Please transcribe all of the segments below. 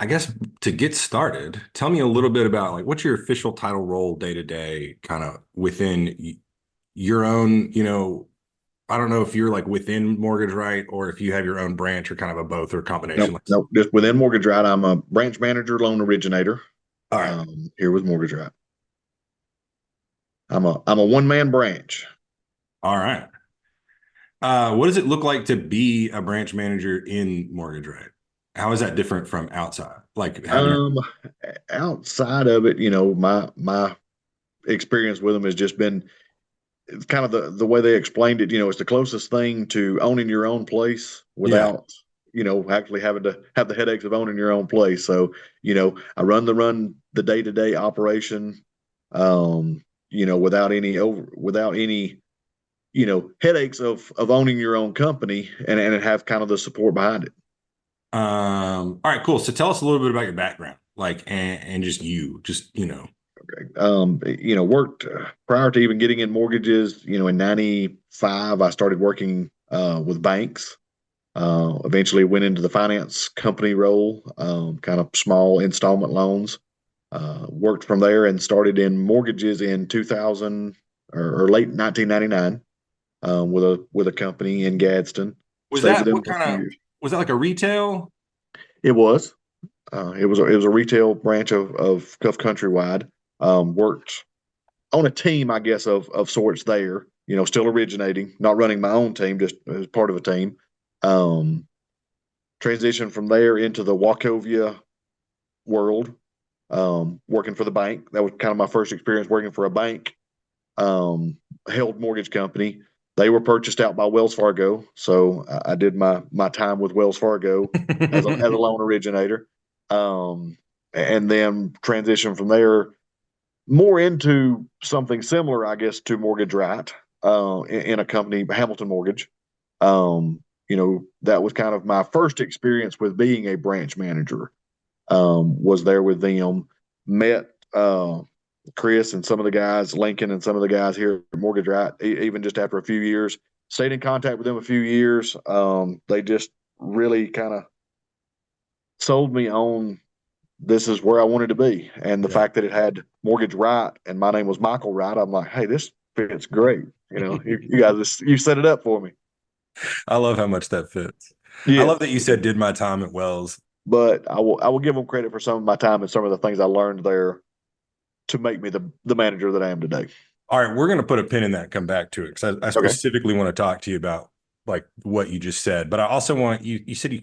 I guess to get started, tell me a little bit about like what's your official title role day to day, kind of within your own, I don't know if you're like within Mortgage Right or if you have your own branch or kind of a both or combination. Nope, Like, nope. Just within MortgageRight, I'm a branch manager, loan originator. all right, Here with MortgageRight, I'm a one man branch. all right. What does it look like to be a branch manager in Mortgage Right? How is that different from outside? Like having your, Um, Outside of it, my experience with them has just been it's kind of the way they explained it. It's the closest thing to owning your own place yeah. without actually having to have the headaches of owning your own place. So I run the day to day operation. Without any headaches of owning your own company and have kind of the support behind it. All right, cool. So tell us a little bit about your background, like, and just Worked prior to even getting in mortgages. In '95, I started working with banks. Eventually went into the finance company role, kind of small installment loans. Worked from there and started in mortgages in 2000 or late 1999 with a company in Gadsden. was Stayed with that them what for a kind few of years. was that like a retail? It was. It was a retail branch of Countrywide. Worked on a team, I guess, of sorts there. Still originating, not running my own team, just as part of a team. Um, Transitioned from there into the Wachovia world, working for the bank. That was kind of my first experience working for a bank, held mortgage company. They were purchased out by Wells Fargo, so I did my time with Wells Fargo as a loan originator, and then transitioned from there more into something similar, I guess, to MortgageRight in a company, Hamilton Mortgage. That was kind of my first experience with being a branch manager. Was there with them, met Chris and some of the guys, Lincoln and some of the guys here at MortgageRight, even just after a few years. Stayed in contact with them a few years. They just really kind of sold me on this is where I wanted to be. And the Yeah. fact that it had Mortgage Right and my name was Michael Wright, I'm like, hey, this fits great. You guys, you set it up for me. I love how much that fits. I love that Yes, you said did my time at Wells. but I will give them credit for some of my time and some of the things I learned there to make me the manager that I am today. All right, we're going to put a pin in that and come back to it because I Okay. specifically want to talk to you about like what you just said. But I also want you said you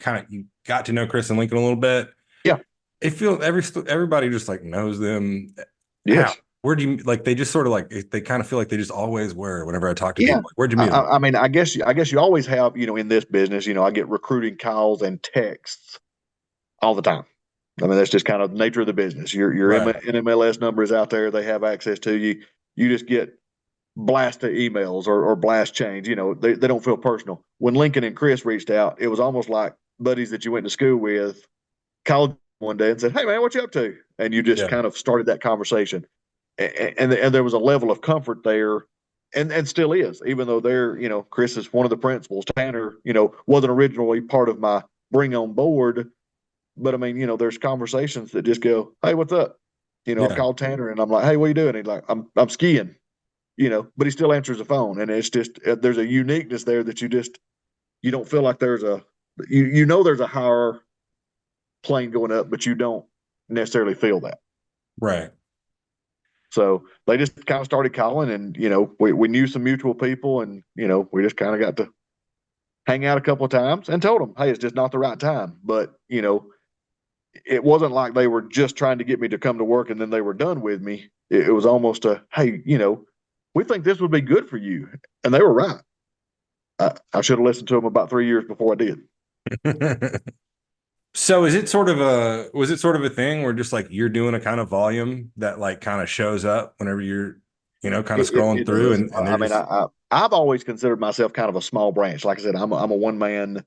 got to know Chris and Lincoln a little bit. Yeah. It feels everybody just like knows them. How? Yes. Where do you like they just sort of like they kind of feel like they just always were whenever I talk to Yeah. people. Like, where'd you I, meet them? I I mean, I guess you always have, in this business, I get recruiting calls and texts all the time. I mean, that's just kind of the nature of the business. Your Right. NMLS number is out there; they have access to you. You just get blasted emails or blast change. They don't feel personal. When Lincoln and Chris reached out, it was almost like buddies that you went to school with called one day and said, "Hey, man, what you up to?" And you just Yeah. kind of started that conversation, and there was a level of comfort there. And still is, even though Chris is one of the principals. Tanner, wasn't originally part of my bring on board, but I mean, there's conversations that just go, "Hey, what's up?" I've Yeah. called Tanner and I'm like, "Hey, what are you doing?" He's like, "I'm skiing." But he still answers the phone, and it's just there's a uniqueness there that you don't feel like there's a higher plane going up, but you don't necessarily feel that. Right. So they just kind of started calling, and we knew some mutual people, and we just kind of got to hang out a couple of times and told them, "Hey, it's just not the right time." But it wasn't like they were just trying to get me to come to work and then they were done with me. It was almost a, hey, we think this would be good for you. And they were right. I should have listened to them about 3 years before I did. So is it sort of a was it sort of a thing where just like you're doing a kind of volume that like kind of shows up whenever you're, kind of scrolling It through does. and they're I mean, just I've always considered myself kind of a small branch. Like I said, I'm a one man,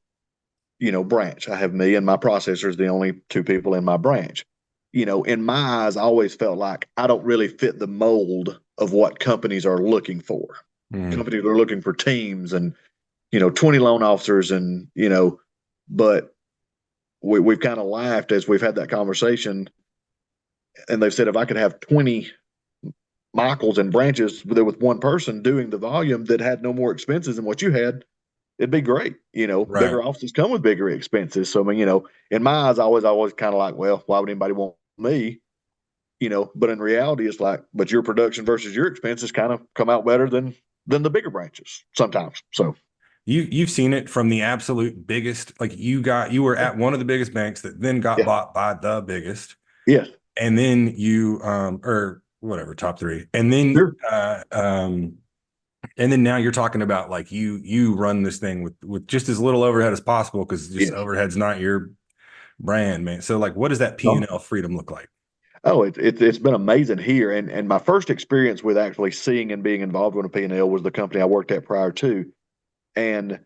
branch. I have me and my processors, the only two people in my branch. In my eyes, I always felt like I don't really fit the mold of what companies are looking for. Mhm. Companies are looking for teams and 20 loan officers and but we've kind of laughed as we've had that conversation, and they've said if I could have 20 Michaels and branches with one person doing the volume that had no more expenses than what you had, it'd be great. Right. Bigger offices come with bigger expenses. So I mean, in my eyes, I was always kind of like, well, why would anybody want me? But in reality, it's like, but your production versus your expenses kind of come out better than the bigger branches sometimes. So You've seen it from the absolute biggest, like you were at one of the biggest banks that then got yeah, bought by the biggest, yes, and then you or whatever, top three. sure, And then now you're talking about like you run this thing with just as little overhead as possible because just yes. overhead's not your brand, man. So like what does that No. P&L freedom look like? Oh, it's been amazing here, and my first experience with actually seeing and being involved with a P&L was the company I worked at prior to, and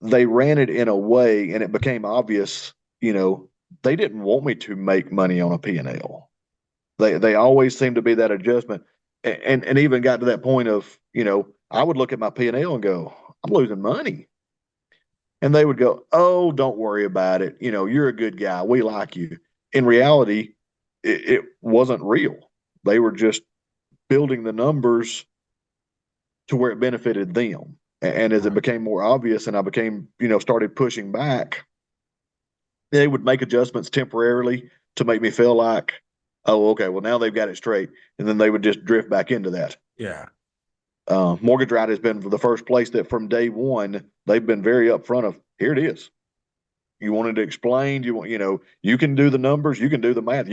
they ran it in a way, and it became obvious, they didn't want me to make money on a P&L. They always seemed to be that adjustment, and even got to that point of, I would look at my P&L and go, I'm losing money, and they would go, oh, don't worry about it. You're a good guy. We like you. In reality, it wasn't real. They were just building the numbers to where it benefited them. And as it Right. became more obvious, and I became, started pushing back, they would make adjustments temporarily to make me feel like, oh, okay, well, now they've got it straight. And then they would just drift back into that. Yeah. MortgageRight has been the first place that from day one, they've been very upfront of, here it is. You wanted to explain, you can do the numbers, you can do the math,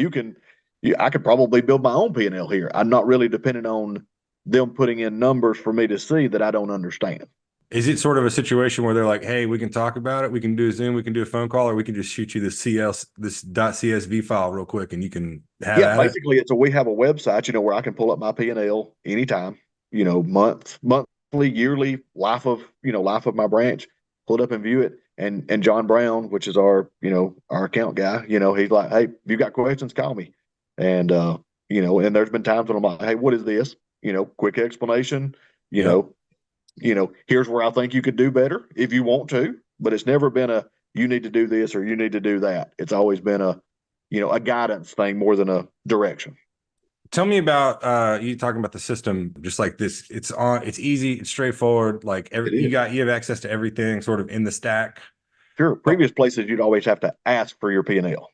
I could probably build my own P&L here. I'm not really dependent on them putting in numbers for me to see that I don't understand. Is it sort of a situation where they're like, hey, we can talk about it, we can do a Zoom, we can do a phone call, or we can just shoot you this .csv file real quick and you can have Yeah, at it? basically, we have a website, where I can pull up my P&L anytime, monthly, yearly, life of my branch, pull it up and view it. And John Brown, which is our account guy, he's like, hey, if you got questions, call me. And and there's been times when I'm like, hey, what is this? Quick explanation. You Yep. know, here's where I think you could do better if you want to, but it's never been a you need to do this or you need to do that. It's always been a guidance thing more than a direction. Tell me about you talking about the system just like this. It's easy, it's straightforward. Like It is. you have access to everything sort of in the stack. Sure. Oh, Previous places you'd always have to ask for your P&L, and it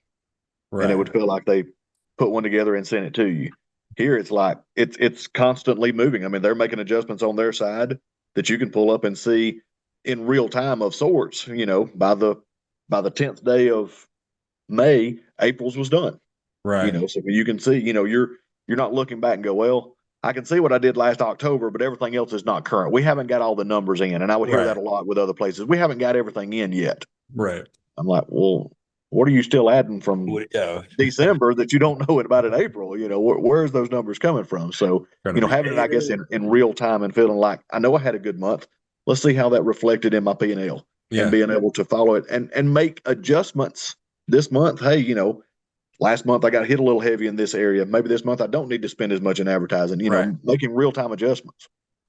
right, would feel like they put one together and sent it to you. Here it's like it's constantly moving. I mean, they're making adjustments on their side that you can pull up and see in real time of sorts, by the 10th day of May, April's was done. right, So you can see, you're not looking back and go, well, I can see what I did last October, but everything else is not current. We haven't got all the numbers in, and I would hear that right, a lot with other places. We haven't got everything in yet. right. I'm like, well, what are you still adding from Yeah, December that you don't know about in April? Where's those numbers coming from? So, trying to read having it, I guess, data. in real time and feeling like I know I had a good month. Let's see how that reflected in my P&L, and Yeah, being able to follow it and make adjustments this month. Hey, last month I got hit a little heavy in this area. Maybe this month I don't need to spend as much in advertising, right. making real time adjustments.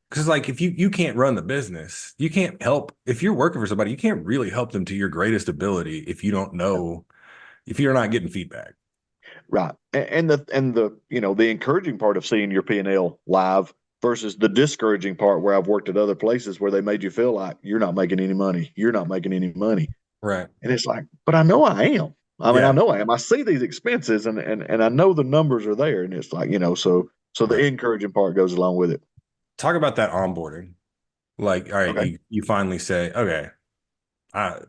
Because like if you can't run the business, you can't help if you're working for somebody, you can't really help them to your greatest ability if you don't know if you're not getting feedback. Right. And the encouraging part of seeing your P&L live versus the discouraging part where I've worked at other places where they made you feel like you're not making any money. You're not making any money. Right. And it's like, but I know I am. I mean, I Yeah. know I am. I see these expenses and I know the numbers are there. And it's like, so the Right. encouraging part goes along with it. Talk about that onboarding. Like, all right, Okay. you finally say, okay,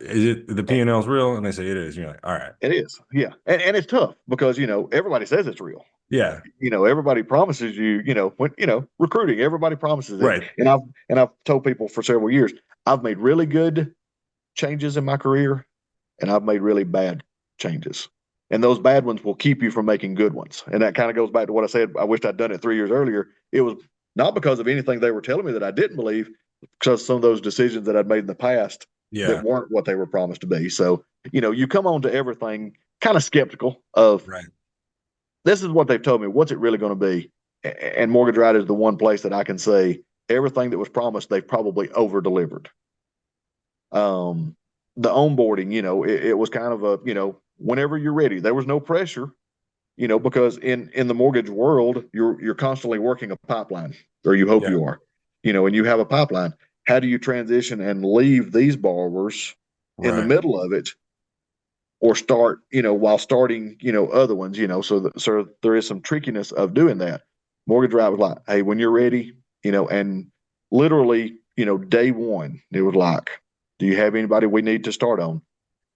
is it the P&L is real? And they say it is. And you're like, all right. It is. Yeah. And it's tough because, everybody says it's real. Yeah. Everybody promises you, when recruiting, everybody promises it. Right. And I've told people for several years, I've made really good changes in my career, and I've made really bad changes. And those bad ones will keep you from making good ones. And that kind of goes back to what I said. I wished I'd done it 3 years earlier. It was not because of anything they were telling me that I didn't believe, because some of those decisions that I'd made in the past that Yeah. weren't what they were promised to be. So, you come on to everything kind of skeptical of, Right. this is what they've told me. What's it really going to be? And MortgageRight is the one place that I can say everything that was promised, they've probably over delivered. Um, the onboarding, it was kind of a, whenever you're ready. There was no pressure, because in the mortgage world, you're constantly working a pipeline, or you hope Yeah. you are, and you have a pipeline. How do you transition and leave these borrowers in the Right. middle of it, or start, while starting, other ones, so there is some trickiness of doing that. MortgageRight was like, hey, when you're ready, and literally, day one, it was like, do you have anybody we need to start on?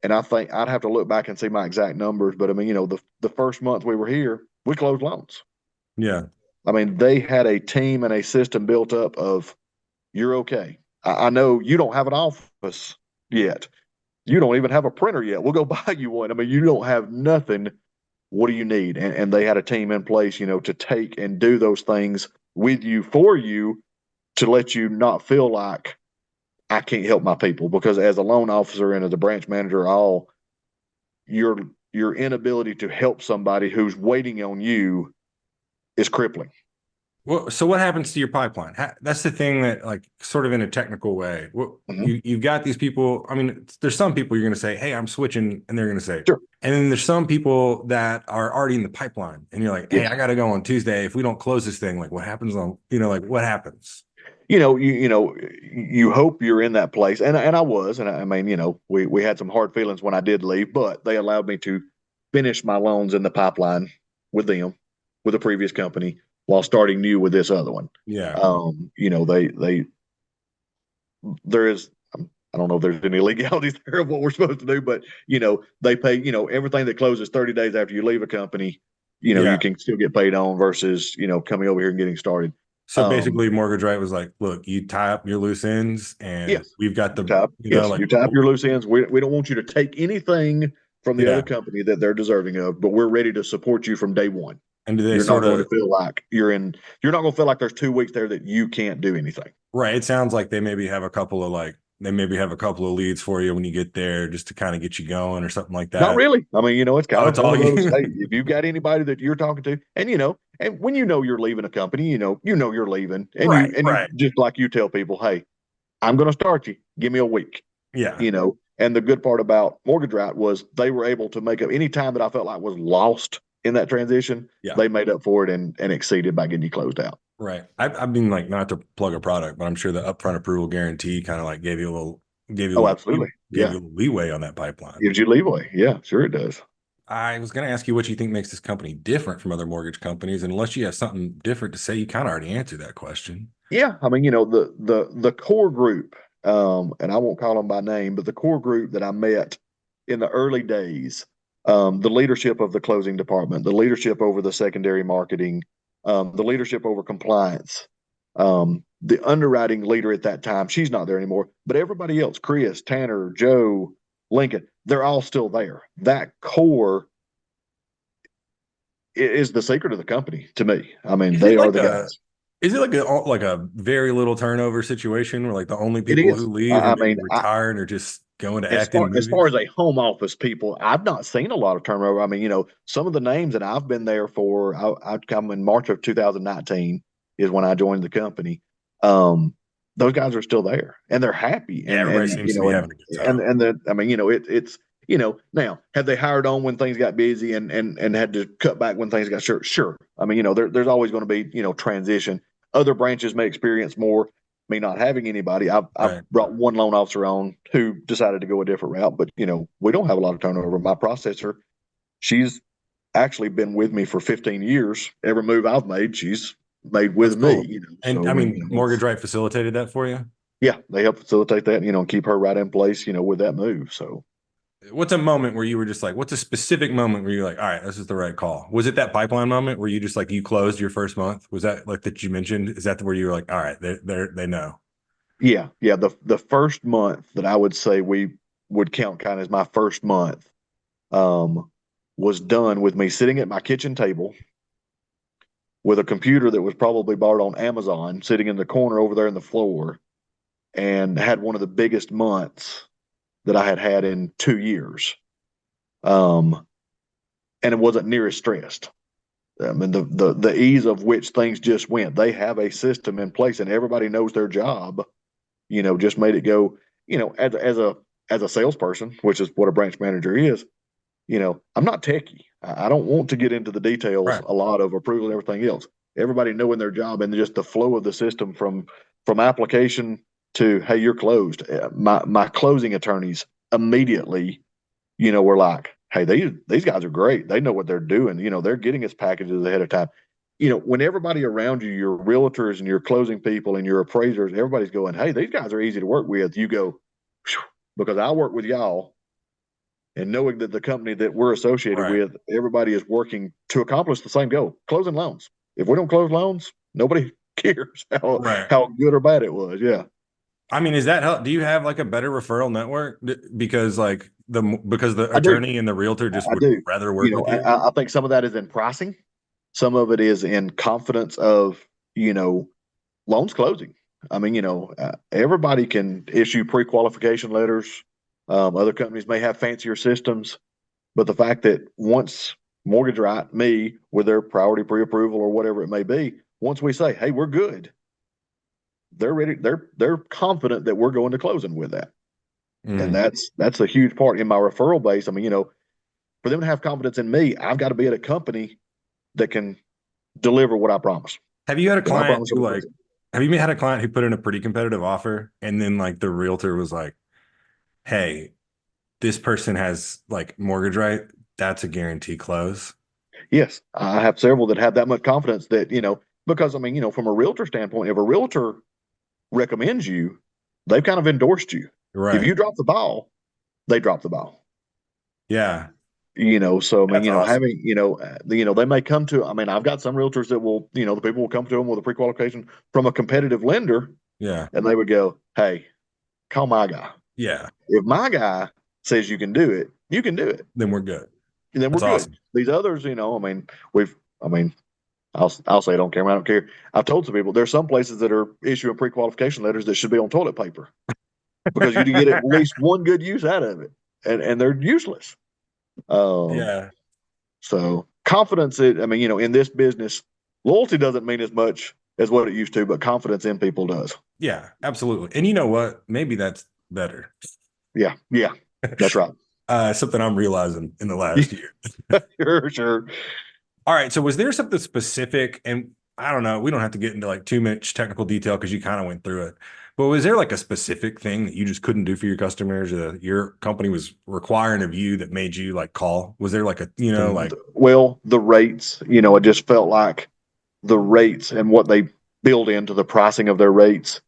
And I think I'd have to look back and see my exact numbers, but I mean, the first month we were here, we closed loans. Yeah. I mean, they had a team and a system built up of, you're okay. I know you don't have an office yet. You don't even have a printer yet. We'll go buy you one. I mean, you don't have nothing. What do you need? And they had a team in place, to take and do those things with you, for you, to let you not feel like I can't help my people. Because as a loan officer and as a branch manager, all your your inability to help somebody who's waiting on you is crippling. Well, so what happens to your pipeline? That's the thing that, like, sort of in a technical way, Mhm. you've got these people. I mean, there's some people you're going to say, "Hey, I'm switching," and they're going to say, Sure. and then there's some people that are already in the pipeline, and you're like, "Hey, Yes. I got to go on Tuesday. If we don't close this thing, like, what happens on, like, what happens?" You hope you're in that place, and I was, and I mean, we had some hard feelings when I did leave, but they allowed me to finish my loans in the pipeline with them, with the previous company, while starting new with this other one. Yeah. They there is, I don't know if there's any legalities there of what we're supposed to do, but they pay, everything that closes 30 days after you leave a company, you Yeah. can still get paid on, versus coming over here and getting started. So Um, basically, MortgageRight was like, "Look, you tie up your loose ends, and yes, we've got you the, tap, yes, like, you tap your loose ends. We don't want you to take anything from the other yeah." company that they're deserving of, but we're ready to support you from day one. And do they You're not sort going to of, feel like you're not going to feel like there's 2 weeks there that you can't do anything. right? It sounds like they maybe have a couple of, like, they maybe have a couple of leads for you when you get there, just to kind of get you going or something like Not that. really. I mean, it's Oh, kind it's of one all of those. you. Hey, if you've got anybody that you're talking to, and when you're leaving a company, you're leaving, and you Right, and you right. just like you tell people, hey, I'm going to start you. Give me a week. Yeah, And the good part about MortgageRight was they were able to make up any time that I felt like was lost in that transition. yeah, They made up for it and exceeded by getting you closed out. right. I mean, like, not to plug a product, but I'm sure the upfront approval guarantee kind of like gave you a Oh, little, absolutely. gave Yeah. you a little leeway on that pipeline. Gives you leeway. Yeah, sure it does. I was going to ask you what you think makes this company different from other mortgage companies, and unless you have something different to say, you kind of already answered that question. Yeah. I mean, the core group, and I won't call them by name, but the core group that I met in the early days, the leadership of the closing department, the leadership over the secondary marketing, the leadership over compliance, the underwriting leader at that time, she's not there anymore, but everybody else, Chris, Tanner, Joe, Lincoln, they're all still there. That core is the secret of the company to me. I mean, Is they it are like the a guys. is it like a very little turnover situation where, like, the only It people is. who leave are I maybe mean, retired or just going to as act in far as movies? a home office people, I've not seen a lot of turnover. I mean, some of the names that I've been there for, I'd come in March of 2019 is when I joined the company. Those guys are still there and they're happy, Yeah, everybody seems to be having a good time. I mean, it's now have they hired on when things got busy and had to cut back when things got short? Sure. I mean, there's always going to be transition. Other branches may experience more, me not having anybody. I've Right. brought one loan officer on who decided to go a different route, but we don't have a lot of turnover. My processor, she's actually been with me for 15 years. Every move I've made, she's made That's with me. cool. And So I I mean, mean, Mortgage Right facilitated that for you? yeah, they help facilitate that. And keep her right in place. With that move. So What's a moment where you were just like, what's a specific moment where you're like, all right, this is the right call? Was it that pipeline moment where you just, like, you closed your first month? Was that, like, that you mentioned? Is that where you were like, all right, they know? yeah. The first month that I would say we would count kind of as my first month, um, was done with me sitting at my kitchen table with a computer that was probably bought on Amazon, sitting in the corner over there in the floor, and had one of the biggest months that I had had in 2 years. Um, and it wasn't near as stressed. I mean, the ease of which things just went. They have a system in place, and everybody knows their job. Just made it go. As a as a salesperson, which is what a branch manager is, I'm not techie. I don't want to get into the details Right. a lot of approval and everything else. Everybody knowing their job and just the flow of the system from application to, hey, you're closed. My closing attorneys immediately, were like, hey, these guys are great. They know what they're doing. They're getting us packages ahead of time. When everybody around you, your realtors and your closing people and your appraisers, everybody's going, hey, these guys are easy to work with. You go, because I work with y'all, and knowing that the company that we're associated Right. with, everybody is working to accomplish the same goal, closing loans. If we don't close loans, nobody cares Right. how good or bad it was. Yeah. I mean, is that how, do you have like a better referral network? Because like because the I do. attorney and the realtor just I would do. rather work with you? I think some of that is in pricing. Some of it is in confidence of, you know, loans closing. I mean, everybody can issue pre-qualification letters. Other companies may have fancier systems, but the fact that once MortgageRight, me, with their priority pre-approval or whatever it may be, once we say, "Hey, we're good," they're ready. They're confident that we're going to closing with that, and Mm. that's a huge part in my referral base. I mean, for them to have confidence in me, I've got to be at a company that can deliver what I promise. Have you had a And I client promise who them. like, have you had a client who put in a pretty competitive offer and then like the realtor was like, hey, this person has like mortgage right? That's a guarantee close. Yes, I have several that have that much confidence that, because I mean, from a realtor standpoint, if a realtor recommends you, they've kind of endorsed you. If Right. you drop the ball, they drop the ball. Yeah. So I mean, That's awesome. having, they may come to, I mean, I've got some realtors that will, the people will come to them with a pre-qualification from a competitive lender, Yeah. and they would go, "Hey, call my guy. Yeah. If my guy says you can do it, you can do it, Then we're good. and then we're That's good." awesome. These others, I mean, I mean, I'll say I don't care. I don't care. I've told some people there's some places that are issuing pre-qualification letters that should be on toilet paper because you get at least one good use out of it, and they're useless. Um, Yeah. so confidence, I mean, in this business, loyalty doesn't mean as much as what it used to, but confidence in people does. Yeah, absolutely. And you know what? Maybe that's better. Yeah, yeah, that's right. Something I'm realizing in the last year. Sure, sure. All right. So was there something specific? And I don't know, we don't have to get into like too much technical detail because you kind of went through it. But was there like a specific thing that you just couldn't do for your customers or that your company was requiring of you that made you like call? Was there like a, like, Well, the rates, it just felt like the rates and what they build into the pricing of their rates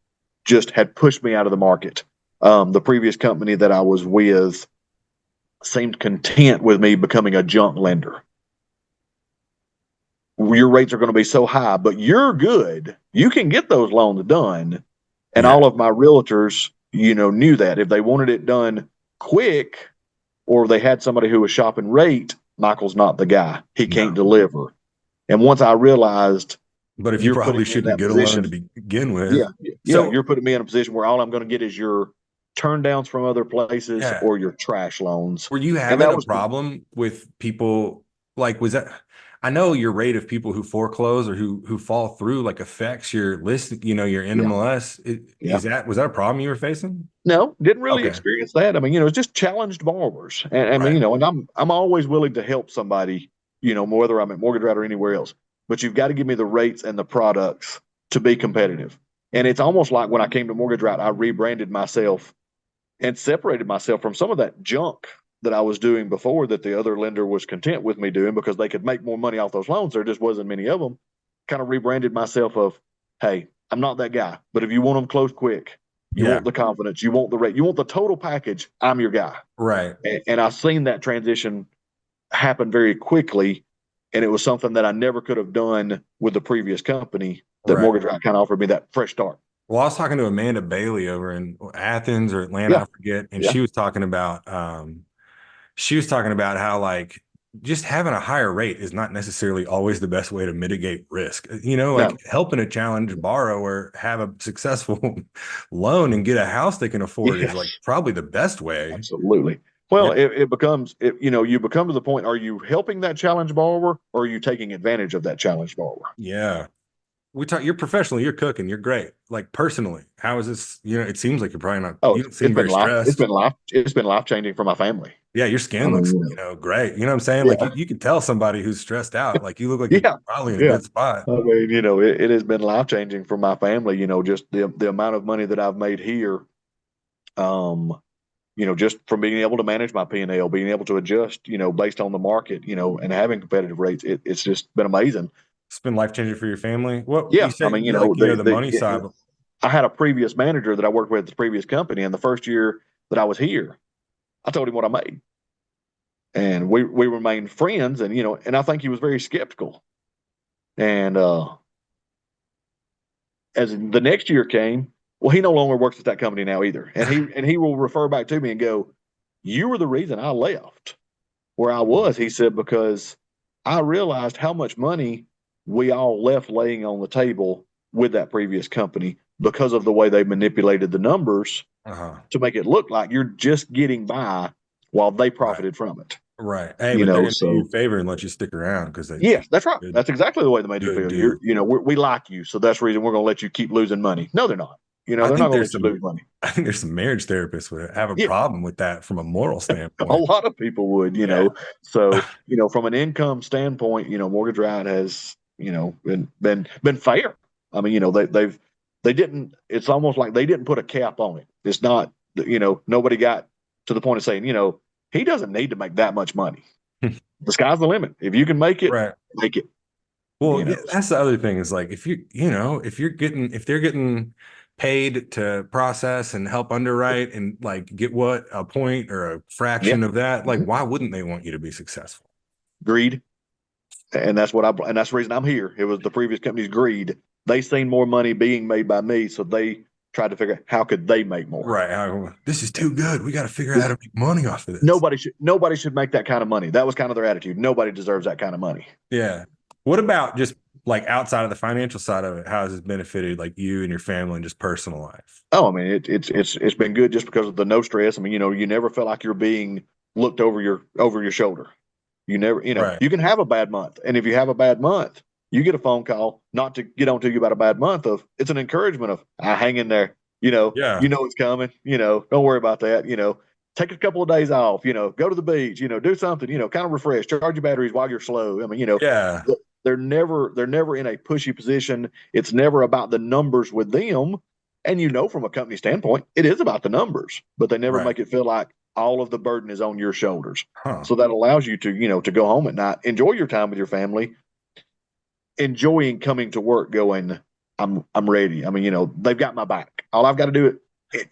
just had pushed me out of the market. The previous company that I was with seemed content with me becoming a junk lender. Your rates are going to be so high, but you're good. You can get those loans done. And yeah, all of my realtors, knew that if they wanted it done quick or they had somebody who was shopping rate, Michael's not the guy. He can't no. deliver. And once I realized But if you you're probably putting me in shouldn't that get a loan to position, begin yeah, with. yeah, So, you're putting me in a position where all I'm going to get is your turn downs from other places yeah. or your trash loans. Were you And having that a was, problem with people like was that I know your rate of people who foreclose or who fall through like affects your list, your yeah, NMLS. yeah. Was that a problem you were facing? No, didn't really Okay. experience that. I mean, it's just challenged borrowers. And I mean, Right. and I'm always willing to help somebody, whether I'm at MortgageRight or anywhere else. But you've got to give me the rates and the products to be competitive. And it's almost like when I came to MortgageRight, I rebranded myself and separated myself from some of that junk that I was doing before that the other lender was content with me doing because they could make more money off those loans. There just wasn't many of them. Kind of rebranded myself of, hey, I'm not that guy, but if you want them closed quick, you Yeah. want the confidence, you want the rate, you want the total package, I'm your guy. Right. And I've seen that transition happen very quickly. And it was something that I never could have done with the previous company that Right. Mortgage Right kind of offered me that fresh start. Well, I was talking to Amanda Bailey over in Athens or Atlanta, Yeah. I forget, and Yeah. she was talking about how like just having a higher rate is not necessarily always the best way to mitigate risk. Like No. helping a challenged borrower have a successful loan and get a house they can afford is like Yes. probably the best way. Absolutely. Well, Yeah. it becomes, you become to the point, are you helping that challenge borrower or are you taking advantage of that challenge borrower? Yeah. we talk, you're professional, you're cooking, you're great. Like personally, how is this? You know, it seems like you're probably not, Oh, you don't seem very stressed. it's been life changing for my family. Yeah, your I skin mean, looks, you know, great. You know what I'm saying? Like yeah, you can tell somebody who's stressed out. Like you look like you're yeah, probably in a yeah. good spot. I mean, it has been life changing for my family. Just the amount of money that I've made here. Um, just from being able to manage my P&L, being able to adjust, based on the market, and having competitive rates, it's just been amazing. It's been life changing for your family. What you Yeah, I said, mean, like, you know, the money side. I had a previous manager that I worked with at the previous company, and the first year that I was here, I told him what I made, and we remained friends, and I think he was very skeptical. And as the next year came, well, he no longer works at that company now either, and he will refer back to me and go, "You were the reason I left where I was." He said, because I realized how much money we all left laying on the table with that previous company because of the way they manipulated the numbers Uh-huh. to make it look like you're just getting by while they Right. profited from it. Right. Hey, but they're gonna do you a So favor and let you stick around because they yes, think that's right. good, That's exactly the way they made you good feel. dude. We like you, so that's the reason we're going to let you keep losing money. No, they're not. I They're not think going to there's let you some lose money. I think there's some marriage therapists would have a Yeah, problem with that from a moral a standpoint. lot of people would. Yeah. So, from an income standpoint, Mortgage Right has, been fair. I mean, they didn't. It's almost like they didn't put a cap on it. It's not, nobody got to the point of saying, he doesn't need to make that much money. The sky's the limit. If you can make it, Right. make it. Well, You yeah, know. that's the other thing is like if if they're getting paid to process and help underwrite and like get what a point or a Yeah. fraction of that, like Mhm. why wouldn't they want you to be successful? Greed, and that's the reason I'm here. It was the previous company's greed. They seen more money being made by me, so they tried to figure out how could they make more. Right. This is too good. We got to figure out how to make money off of this. Nobody should make that kind of money. That was kind of their attitude. Nobody deserves that kind of money. Yeah. What about just like outside of the financial side of it? How has it benefited like you and your family and just personal life? Oh, I mean, it's been good just because of the no stress. I mean, you never feel like you're being looked over your shoulder. You never, Right. you can have a bad month, and if you have a bad month, you get a phone call not to get on to you about a bad month. It's an encouragement of, hang in there. Yeah. It's coming. Don't worry about that. Take a couple of days off. Go to the beach. Do something. Kind of refresh. Charge your batteries while you're slow. I mean, Yeah. they're never in a pushy position. It's never about the numbers with them. And from a company standpoint, it is about the numbers, but they never Right. make it feel like all of the burden is on your shoulders. Huh. So that allows you to go home at night, enjoy your time with your family, enjoying coming to work, going, I'm ready. I mean, they've got my back. All I've got to do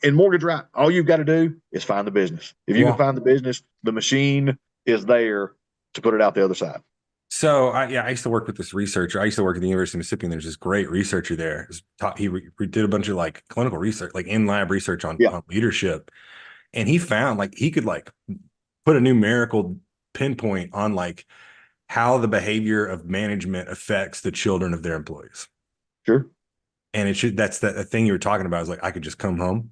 in Mortgage Right, all you've got to do is find the business. If you can Well, find the business, the machine is there to put it out the other side. so I used to work with this researcher. I used to work at the University of Mississippi, and there's this great researcher there. He did a bunch of like clinical research, like in lab research Yeah, on leadership, and he found like he could like put a numerical pinpoint on like how the behavior of management affects the children of their employees. sure. And it should that's the thing you were talking about is like I could just come home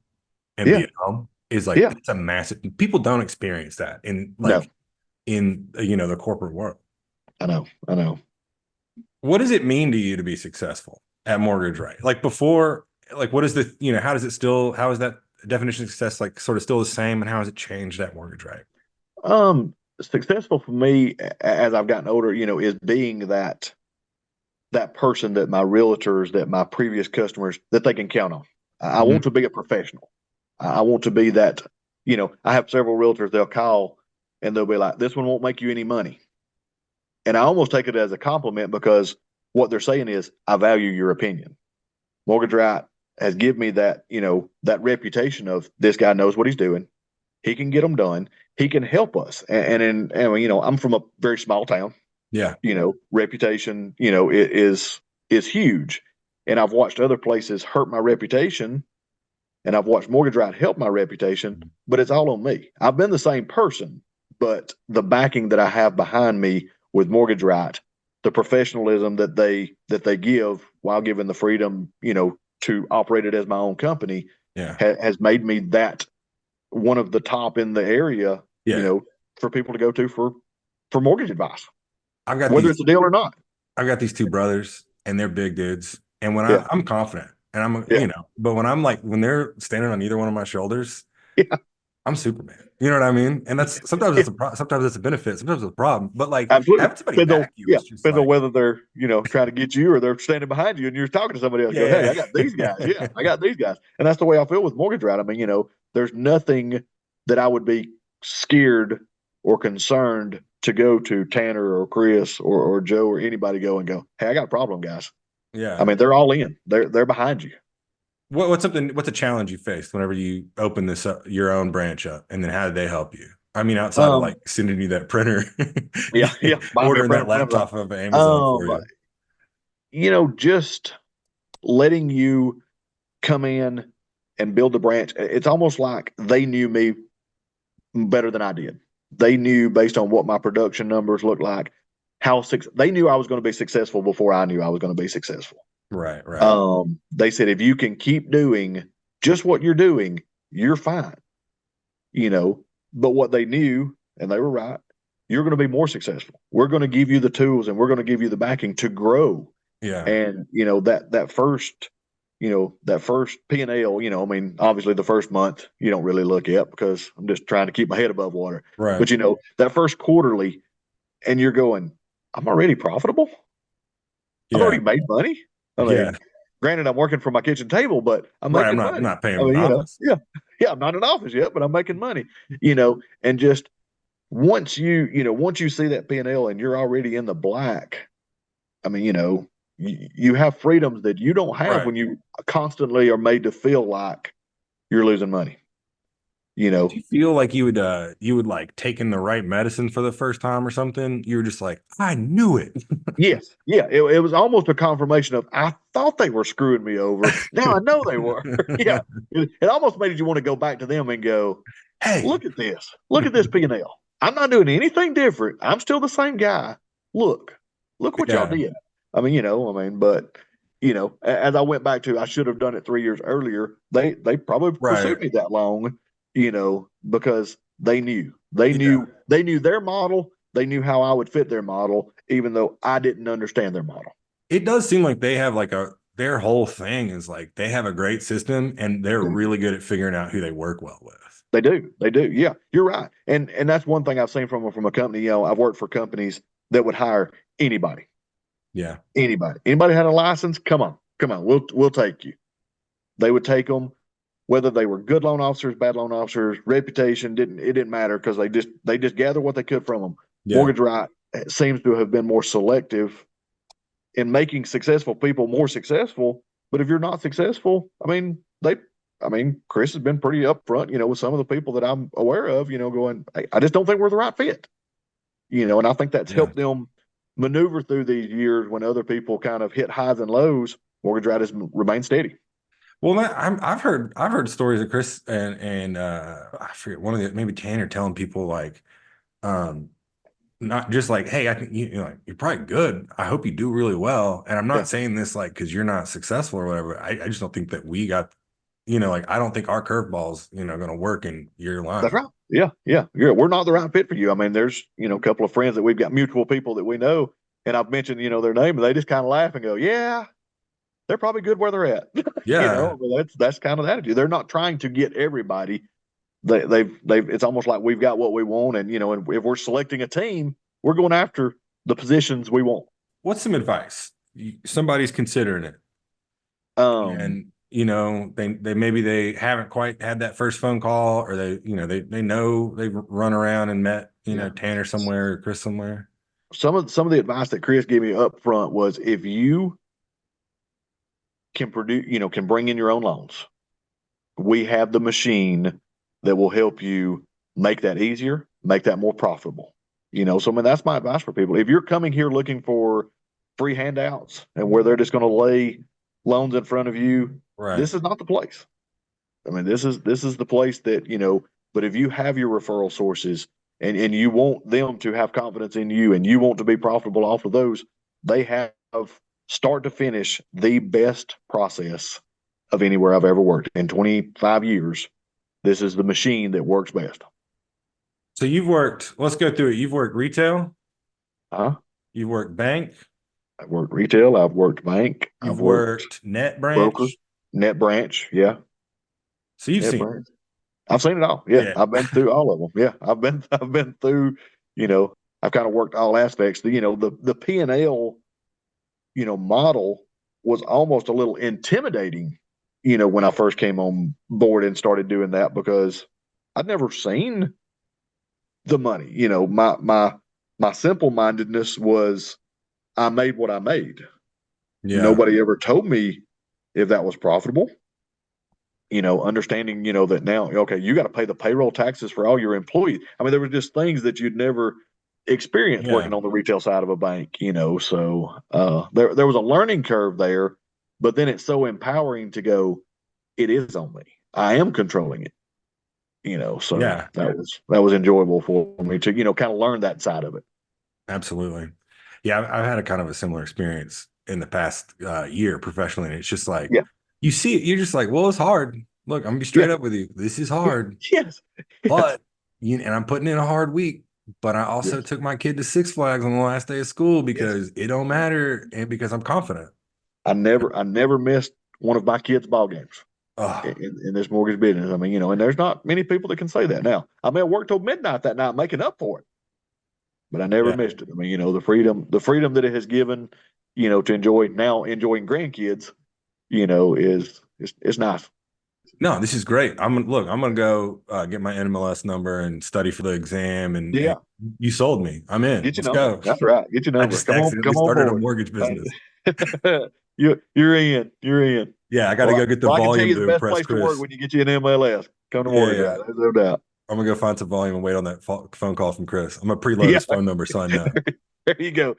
and be Yeah, at home is like yeah. that's a massive people don't experience that in No, like in the corporate world. I know. I know. What does it mean to you to be successful at Mortgage Right? Like before, like what is how does it still how is that definition of success like sort of still the same and how has it changed at Mortgage Right? Successful for me as I've gotten older, is being that person that my realtors, that my previous customers, that they can count on. I Mhm. want to be a professional. I want to be that. I have several realtors. They'll call and they'll be like, "This one won't make you any money," and I almost take it as a compliment because what they're saying is, "I value your opinion." Mortgage Right has given me that reputation of this guy knows what he's doing. He can get them done. He can help us. I'm from a very small town. Yeah. Reputation, is huge. And I've watched other places hurt my reputation, and I've watched Mortgage Right help my reputation, but it's all on me. I've been the same person, but the backing that I have behind me with Mortgage Right, the professionalism that they give while giving the freedom, to operate it as my own company, Yeah. has made me that one of the top in the area, Yeah. for people to go to for mortgage advice, I've got whether these it's a deal or not. I've got these two brothers and they're big dudes And when Yeah. I'm confident and Yeah. but when I'm like, when they're standing on either one of my shoulders, Yeah. I'm Superman. You know what I mean? And that's sometimes Yeah. sometimes it's a benefit, sometimes it's a problem. But like Absolutely. having somebody Depends on, back you yeah, is just depends on like, whether they're, trying to get you or they're standing behind you and you're talking to somebody else going, hey, yeah. I got these guys. Yeah, I got these guys. And that's the way I feel with MortgageRight. I mean, there's nothing that I would be scared or concerned to go to Tanner or Chris or Joe or anybody and go, hey, I got a problem, guys. I Yeah. mean, they're all in. They're behind you. What's a challenge you faced whenever you open this up, your own branch up, and then how did they help you? I mean, outside of Um, like sending you that printer, yeah, yeah. Buy me a ordering printer that from Amazon. laptop of Amazon for Um, you. just letting you come in and build the branch. It's almost like they knew me better than I did. They knew based on what my production numbers looked like, they knew I was going to be successful before I knew I was going to be successful. Right, right. They said if you can keep doing just what you're doing, you're fine. You know, but what they knew, and they were right, you're going to be more successful. We're going to give you the tools and we're going to give you the backing to grow. Yeah, And that first P&L, I mean, obviously the first month you don't really look at because I'm just trying to keep my head above water. right. But that first quarterly, and you're going, I'm already profitable. I've Yeah, already made money. I yeah. mean, granted, I'm working from my kitchen table, but I'm Right. I'm making not money. not paying I an mean, office. yeah, yeah, I'm not in office yet, but I'm making money. And just once you see that P&L and L and you're already in the black, I mean, you have freedoms that you don't have Right. when you constantly are made to feel like you're losing money. You Did know, you feel like you would like taking the right medicine for the first time or something? You were just like, I knew it. yes, yeah, it was almost a confirmation of I thought they were screwing me over. Now I know they were. Yeah, it almost made you want to go back to them and go, Hey. look at this P&L. I'm not doing anything different. I'm still the same guy. Look what y'all Yeah. did. But as I went back to, I should have done it 3 years earlier. They probably Right. pursued me that long, because Yeah. they knew their model. They knew how I would fit their model, even though I didn't understand their model. It does seem like they have like their whole thing is like they have a great system and they're really good at figuring out who they work well with. They do. They do. Yeah, you're right. And that's one thing I've seen from a company. I've worked for companies that would hire anybody, Yeah. anybody had a license. Come on. We'll take you. They would take them, whether they were good loan officers, bad loan officers, reputation didn't matter because they just gather what they could from them. Yeah. Mortgage Right seems to have been more selective in making successful people more successful. But if you're not successful, Chris has been pretty upfront, with some of the people that I'm aware of, going, hey, I just don't think we're the right fit, and I think that's Yeah. helped them maneuver through these years when other people kind of hit highs and lows. Mortgage Ride has remained steady. Well, I've heard stories of Chris and I forget one of the maybe Tanner telling people like um not just like, hey, I think like you're probably good. I hope you do really well. And I'm Yeah, not saying this like because you're not successful or whatever. I just don't think that we got, like I don't think our curveballs, gonna work in your that's line. right. Yeah, yeah, we're not the right fit for you. I mean, there's a couple of friends that we've got mutual people that we know, and I've mentioned their name, and they just kind of laugh and go, yeah, they're probably good where they're at. Yeah. That's kind of the attitude. They're not trying to get everybody. They've it's almost like we've got what we want, and if we're selecting a team, we're going after the positions we want. What's some advice? Somebody's considering it Um, and they maybe they haven't quite had that first phone call or they know they've run around and met, yeah. Tanner somewhere or Chris somewhere. Some of the advice that Chris gave me up front was if you can produce, can bring in your own loans, we have the machine that will help you make that easier, make that more profitable. So I mean that's my advice for people. If you're coming here looking for free handouts and where they're just going to lay loans in front of you, Right. this is not the place. I mean, this is the place that, but if you have your referral sources and you want them to have confidence in you and you want to be profitable off of those, they have start to finish the best process of anywhere I've ever worked. In 25 years, this is the machine that works best. So let's go through it. You've worked retail, Huh? you've worked bank, I've worked retail. I've worked bank. I've You've worked worked net broker, branch. net branch. Yeah, So you've net seen, branch. I've seen it all. Yeah, yeah, I've been through all of them. Yeah, I've been through. You know, I've kind of worked all aspects. The P&L model was almost a little intimidating. When I first came on board and started doing that because I'd never seen the money. My simple mindedness was I made what I made. yeah, Nobody ever told me if that was profitable. Understanding, that now, okay, you got to pay the payroll taxes for all your employees. I mean, there were just things that you'd never experienced yeah. working on the retail side of a bank. So there was a learning curve there, but then it's so empowering to go, it is on me. I am controlling it. So Yeah, that was enjoyable for me to, kind of learn that side of it. absolutely. Yeah, I've had a kind of a similar experience in the past year professionally. And it's just like Yeah. you see it, you're just like, well, it's hard. Look, I'm gonna be Yeah. straight up with you. This is hard, Yes. Yes. but and I'm putting in a hard week. But I also Yes. took my kid to Six Flags on the last day of school Yes. because it don't matter and because I'm confident. I never missed one of my kids' ball games Oh, in this mortgage business. I mean, and there's not many people that can say that. Now, I may have worked till midnight that night making up for it, but I never yeah. missed it. I mean, the freedom that it has given, to enjoy now enjoying grandkids, is nice. No, this is great. I'm gonna go get my NMLS number and study for the exam and Yeah, you sold me. I'm in. get your Let's number. go. That's right. Get your I number. just Come on, accidentally come on started a board. mortgage business. You're in. You're in. Yeah, I got to Well, go get the well, I can tell volume you the to best impress place to work Chris. when you get you an MLS. Come to Yeah, mortgage, yeah. right? There's no doubt. I'm gonna go find some volume and wait on that phone call from Chris. I'm gonna preload Yeah, his phone number so I know. there you go.